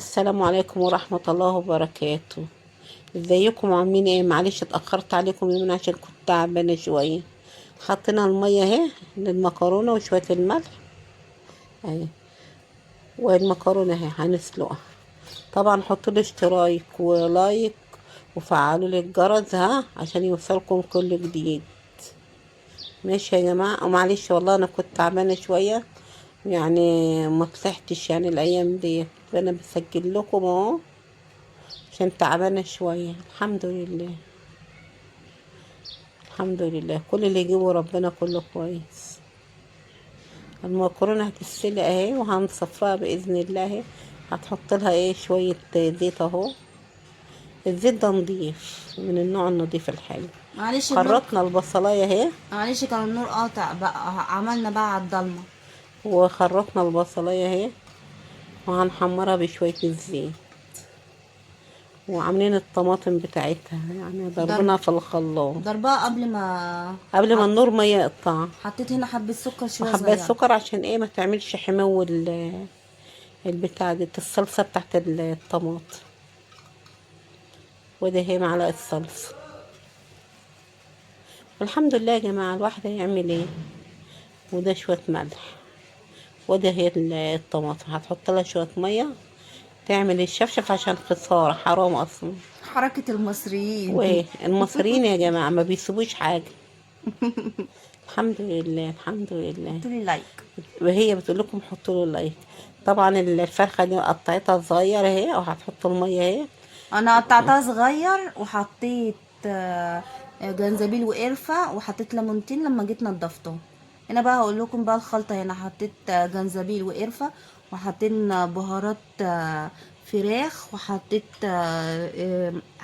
السلام عليكم ورحمة الله وبركاته. ازيكم عاملين ايه؟ معلش اتأخرت عليكم يومين عشان كنت تعبانة شوية. حطينا المية اهي للمكرونة وشوية الملح اهي، والمكرونة اهي هنسلقها. طبعا حطوا لي اشتراك ولايك وفعلوا لي الجرس عشان يوصلكم كل جديد. ماشي يا جماعة، ومعلش والله انا كنت تعبانة شوية، يعني ما طلعتش يعني الايام دي. انا بسجل لكم اهو عشان تعبانة شوية. الحمد لله، الحمد لله، كل اللي يجيبه ربنا كله كويس. المكرونة هتتسلق اهي وهنصفيها بإذن الله اهي. هتحط لها ايه شوية زيت اهو. الزيت ده نضيف من النوع النضيف الحلو. معلش النور. خرطنا البصلاية اهي، معلش كان النور قاطع بقى، عملنا بقى على الضلمه. وخرطنا البصلاية اهي، وهنحمرها بشوية الزيت. وعاملين الطماطم بتاعتها يعني ضرب ضربنا في الخلاط ضربها قبل ما قبل ما النور ما يقطع. حطيت هنا حبه سكر شويه وحباية صغيره. سكر عشان ايه ما تعملش حمو البتاع دي الصلصة بتاعت الطماطم. وده هي معلقة صلصة. والحمد لله يا جماعة، الواحد هيعمل ايه. وده شوية ملح. وده هي الطماطم هتحط لها شوية مية تعمل الشفشف عشان خسارة حرام اصلا. حركه المصريين. وايه المصريين يا جماعة ما بيسيبوش حاجة. الحمد لله، الحمد لله. قلتلي لايك. وهي بتقول لكم حطوا له لايك. طبعا الفرخة دي قطعتها صغير اهي، او هتحط المية اهي. انا قطعتها صغير وحطيت جنزبيل وقرفه وحطيت ليمونتين لما جيت نضفته. هنا بقى هقول لكم بقى الخلطه. هنا حطيت جنزبيل وقرفه، وحطينا بهارات فراخ، وحطيت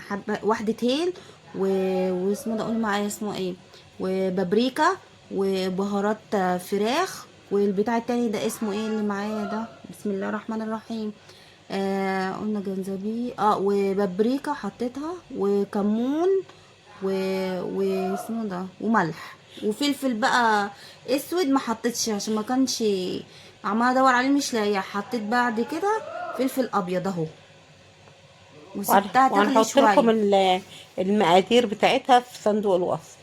حبه واحده هيل واسمه ده، قولي معايا اسمه ايه، وبابريكا وبهارات فراخ. والبتاع التاني ده اسمه ايه اللي معايا ده؟ بسم الله الرحمن الرحيم. قلنا جنزبيل وبابريكا حطيتها وكمون و... واسمه ده وملح وفلفل بقى اسود ما حطيتش عشان ما كانش عماله ادور عليه مش لاقيه. حطيت بعد كده فلفل ابيض اهو وسبتها تغلي وهنحط لكم شويه. المقادير بتاعتها في صندوق الوصف.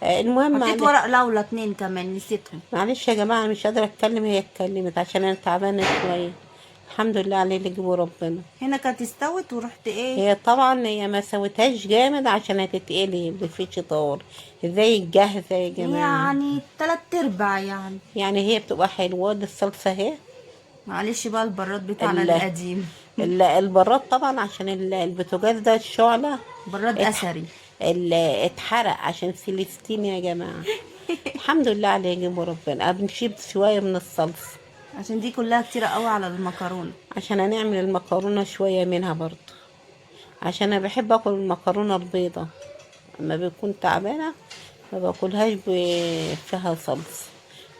المهم حطيت ورق لولا اتنين كمان نسيتهم. معلش يا جماعة أنا مش قادرة اتكلم، هي اتكلمت عشان انا تعبانة شوية. الحمد لله عليه اللي يجيبه ربنا. هنا كانت استوت ورحت ايه. هي طبعا هي ما سويتهاش جامد عشان هتتقلي مفيش طار. ازاي الجاهزة يا جماعة. يعني تلات ارباع يعني. يعني هي بتبقى حلوة. دي الصلصة اهي. معلش بقى البراد بتاعنا ال- القديم. البراد طبعا عشان البوتاجاز ده الشعلة براد اتح- اثري. اتحرق عشان سيليستين يا جماعة. الحمد لله عليه يجيبه ربنا. بنشيب شوية من الصلصة عشان دي كلها كتيرة قوي على المكرونة. عشان هنعمل المكرونة شوية منها برضه. عشان انا بحب اكل المكرونة البيضة. اما بكون تعبانة ما باكلهاش فيها صلصة.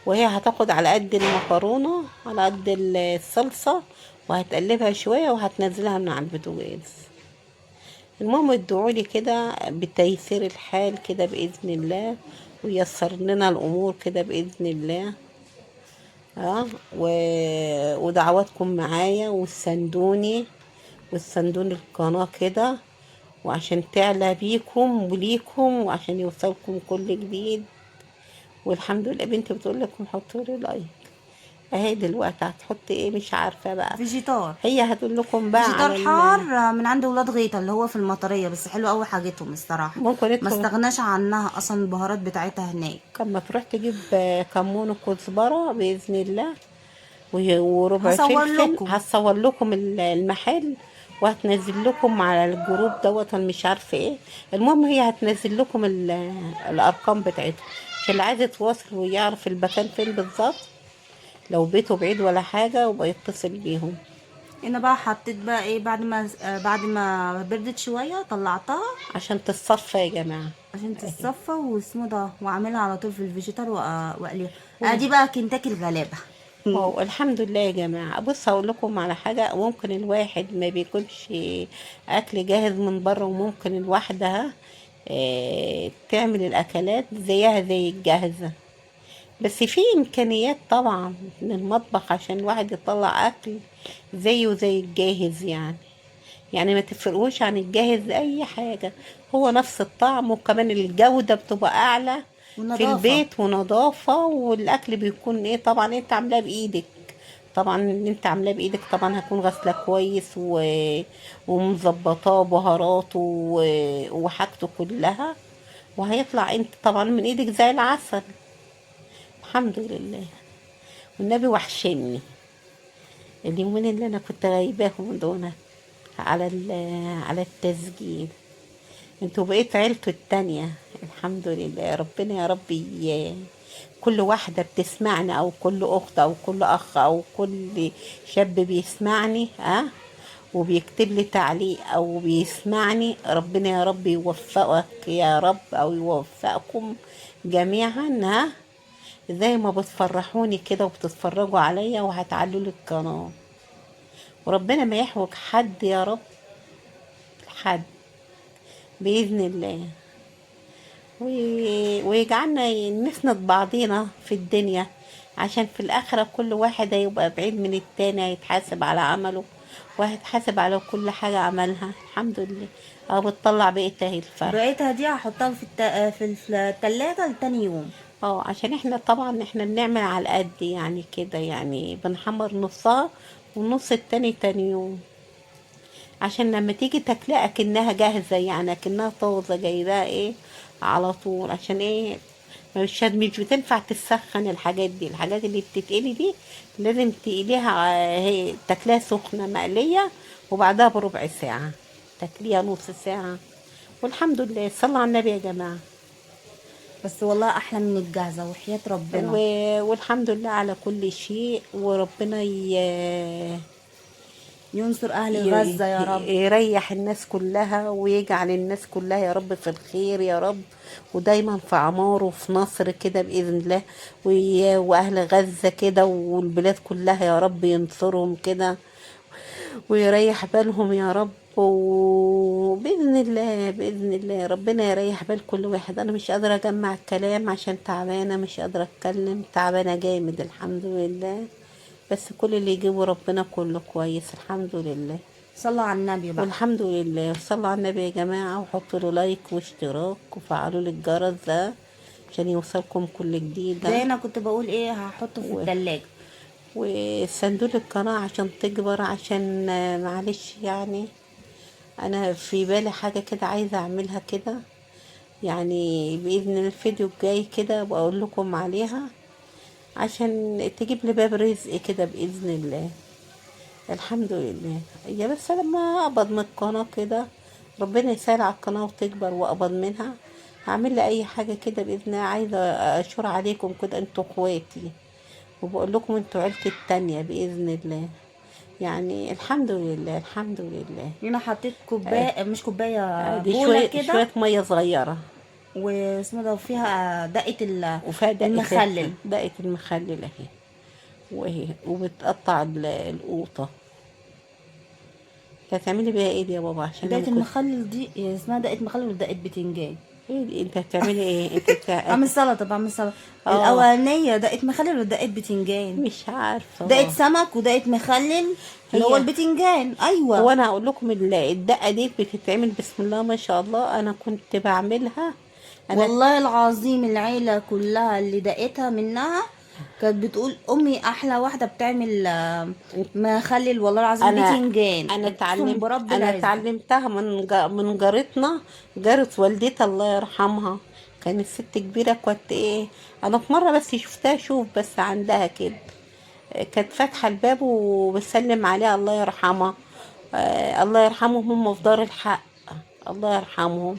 وهي هتاخد على قد المكرونة على قد الصلصة، وهتقلبها شوية وهتنزلها من على البوتاجاز. المهم ادعولي كده بتيسير الحال كده بإذن الله، ويسر لنا الأمور كده بإذن الله. و... ودعواتكم معايا والسندوني والسندون القناة كده، وعشان تعلى بيكم وليكم وعشان يوصلكم كل جديد. والحمد لله بنتي بتقول لكم حطوا لي لايك اهي. دلوقتي هتحط ايه مش عارفه بقى. فيجيتار. هي هتقول لكم بقى فيجيتار على حار من عند ولاد غيطة اللي هو في المطرية، بس حلو قوي حاجتهم الصراحة. ممكن ما انتوا استغناش عنها اصلا، البهارات بتاعتها هناك. لما تروح تجيب كمون وكزبره باذن الله وربع هصور فلفل. لكم. هتصور لكم المحل، وهتنزل لكم على الجروب دوت أنا مش عارفه ايه. المهم هي هتنزل لكم الارقام بتاعتها عشان اللي عايز يتواصل ويعرف المكان فين بالظبط، لو بيته بعيد ولا حاجه وبقى يتصل بيهم. هنا بقى حطيت بقى ايه بعد ما بردت شوية طلعتها عشان تتصفى يا جماعه. عشان تتصفى واسمه ده، واعملها على طول في الفيجيتار واقليها. دي بقى كنتاكي الغلابة. هو الحمد لله يا جماعة. بص هقول لكم على حاجة. ممكن الواحد ما بيكونش أكل جاهز من بره، وممكن الواحدة تعمل الأكلات زيها زي الجاهزة. بس في امكانيات طبعا للمطبخ عشان الواحد يطلع اكل زيه زي الجاهز يعني ما تفرقوش عن الجاهز اي حاجة. هو نفس الطعم، وكمان الجودة بتبقى اعلى في والنظافة. البيت، ونظافة، والاكل بيكون ايه طبعا انت عاملاه بايدك. طبعا اللي انت عاملاه بايدك طبعا هكون غسله كويس ومظبطاه بهاراته وحاجته كلها، وهيطلع انت طبعا من ايدك زي العسل. الحمد لله. والنبي وحشني اليومين اللي انا كنت غايباهم دول على التسجيل. انتوا بقيت عيلته التانية. الحمد لله. ربنا يا رب كل واحدة بتسمعني او كل اخت او كل اخ او كل شاب بيسمعني وبيكتب لي تعليق او بيسمعني، ربنا يا رب يوفقك يا رب او يوفقكم جميعا زي ما بتفرحوني كده وبتتفرجوا عليا وهتعلوا لي القناة. وربنا ما يحوج حد يا رب حد بإذن الله. ويجعلنا نسند بعضينا في الدنيا، عشان في الآخرة كل واحد هيبقى بعيد من التاني، هيتحاسب على عمله وهيتحاسب على كل حاجة عملها. الحمد لله. اه بتطلع بقيتها الفرخ. بقيتها دي هحطها في التلاجة لتاني يوم. عشان احنا طبعا احنا بنعمل على قد يعني كده، يعني بنحمر نصها والنص التاني تاني يوم، عشان لما تيجي تاكلها اكنها جاهزه، يعني اكنها طازه جايباها ايه على طول. عشان ايه؟ مش بتنفع تسخن الحاجات اللي بتتقلي دي لازم تقليها هي تاكلها سخنه مقليه، وبعدها بربع ساعه تاكليها نص ساعه. والحمد لله. صلوا على النبي يا جماعه. بس والله احلى من الجاهزة وحياة ربنا. والحمد لله على كل شيء. وربنا ينصر اهل غزة يا رب. يريح الناس كلها ويجعل الناس كلها يا رب في الخير يا رب، ودايما في عمار وفي نصر كده بإذن الله. وأهل غزة كده والبلاد كلها يا رب ينصرهم كده ويريح بالهم يا رب. وبإذن الله بإذن الله ربنا يريح بال كل واحد. أنا مش قادرة أجمع الكلام عشان تعبانة، مش قادرة أتكلم، تعبانة جامد الحمد لله. بس كل اللي يجيبه ربنا كله كويس الحمد لله. صلوا على النبي بقى. والحمد لله. صلوا على النبي يا جماعة، وحطوا له لايك واشتراك وفعلوا له الجرس ده عشان يوصلكم كل جديد زي انا كنت بقول ايه هحطه في التلاجة. وسندوا لي القناة عشان تكبر، عشان معلش يعني انا في بالي حاجة كده عايزة اعملها كده، يعني بإذن الله الفيديو الجاي كده بقول لكم عليها عشان تجيب لي باب رزق كده بإذن الله. الحمد لله. يا بس لما اقبض من القناة كده ربنا يسهل على القناة وتكبر واقبض منها، هعمل لي اي حاجة كده بإذن الله. عايزة اشور عليكم كده، انتوا اخواتي وبقول لكم انتوا عيلتي التانية بإذن الله. يعني الحمد لله الحمد لله. هنا حطيت كوباية مش كوباية دي بولة شوية كده. شوية مية صغيرة واسمه ده وفيها دقة وفيها المخلل. دقة المخلل اهي، وبتقطع القوطة. هتعملي بيها ايه دي يا بابا؟ عشان انا دقة المخلل دي اسمها دقة مخلل ودقة بتنجان. انت هتعملي ايه انت بعمل سلطة بعمل سلطة. اه الأولانية دقة مخلل ودقة بتنجان. مش عارفة دقة سمك ودقة مخلل اللي هو هي البتنجان. هو أيوة. انا هقول لكم الدقة دي بتتعمل بسم الله ما شاء الله. انا كنت بعملها انا. والله العظيم العيلة كلها اللي دقتها منها كانت بتقول أمي أحلى واحدة بتعمل مخلل والله العظيم انا بتنجان. انا أقسم برب انا العزة. اتعلمتها من جارتنا، جارة والدتي الله يرحمها. كانت ست كبيرة. كنت ايه انا في مرة بس شفتها شوف بس عندها كده، كانت فاتحة الباب وبسلم عليها الله يرحمها. الله يرحمهم هم في دار الحق. الله يرحمهم.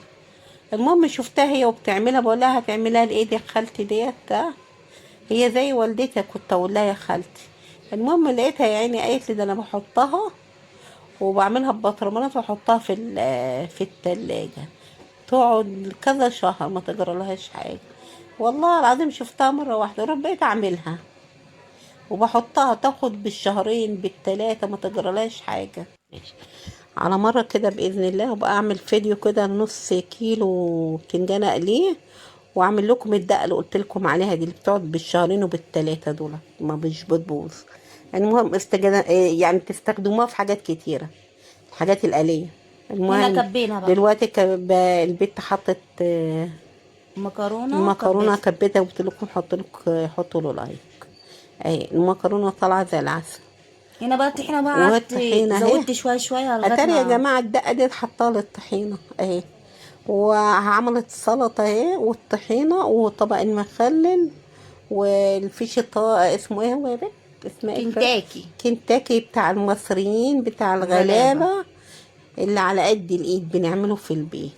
المهم شفتها هي وبتعملها، بقول لها هتعملها لايه دي خالتي ديت هي زي والدتها. كنت اقول لها يا خالتي. المهم لقيتها يا عيني قالت لي ده انا بحطها وبعملها ببطرمانات واحطها في التلاجة تقعد كذا شهر ما تجرالهاش حاجة. والله العظيم شفتها مرة واحدة بقيت اعملها وبحطها تاخد بالشهرين بالتلاتة ما تجرالهاش حاجة. على مرة كده بإذن الله وبقى أعمل فيديو كده نص كيلو بتنجان أقليه واعمل لكم الدقه اللي قلت لكم عليها دي، اللي بتقعد بالشهرين وبالثلاثه دول، ما مش بتبوظ. المهم يعني تستخدموها في حاجات كتيره، الحاجات الآلية. هنا المهم كبينا بقى دلوقتي البت حطت مكرونه المكرونه وكبيتها. كبتها، وقلت لكم حطوا له لايك. اهي المكرونه طالعه زي العسل. هنا بقى الطحينه بقى قعدت والطحينه اهي، زودت شويه شويه لغايه اتاري يا ما جماعه الدقه دي حطها للطحينه اهي. وعملت السلطه اهي والطحينه وطبق المخلل والفيش اسمه ايه هو يا بنت؟ اسمه ايه كنتاكي كنتاكي بتاع المصريين بتاع غلابه. الغلابه، اللي على قد الايد بنعمله في البيت.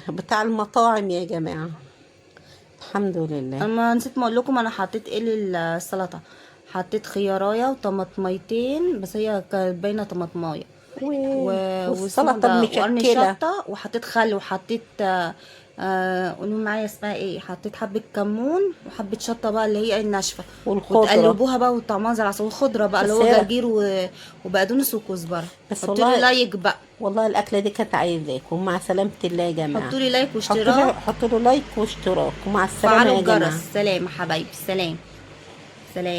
بتاع المطاعم يا جماعة. الحمد لله. اما نسيت ما اقول لكم انا حطيت ايه للسلطه. حطيت خيارايه وطماطميتين، بس هي كانت باينه طماطمايه واسمه والسلطة ده وقرن المشكلة. شطه، وحطيت خل، وحطيت قولوا معايا اسمها ايه، حطيت حبه كمون وحبه شطه بقى اللي هي الناشفه، والخضرة. وتقلبوها بقى وطعمها زي العسل. والخضره بقى اللي بس هو هي جرجير وبقدونس وكزبره. بس حطوا لي والله، لايك بقى، والله الأكلة دي كانت عايزاكم. مع سلامة الله يا جماعة. حطوا لي لايك واشتراك، حطوا له لايك واشتراك، ومع السلامة وفعلوا يا الجرس. جماعة. سلام يا حبايبي، سلام سلام.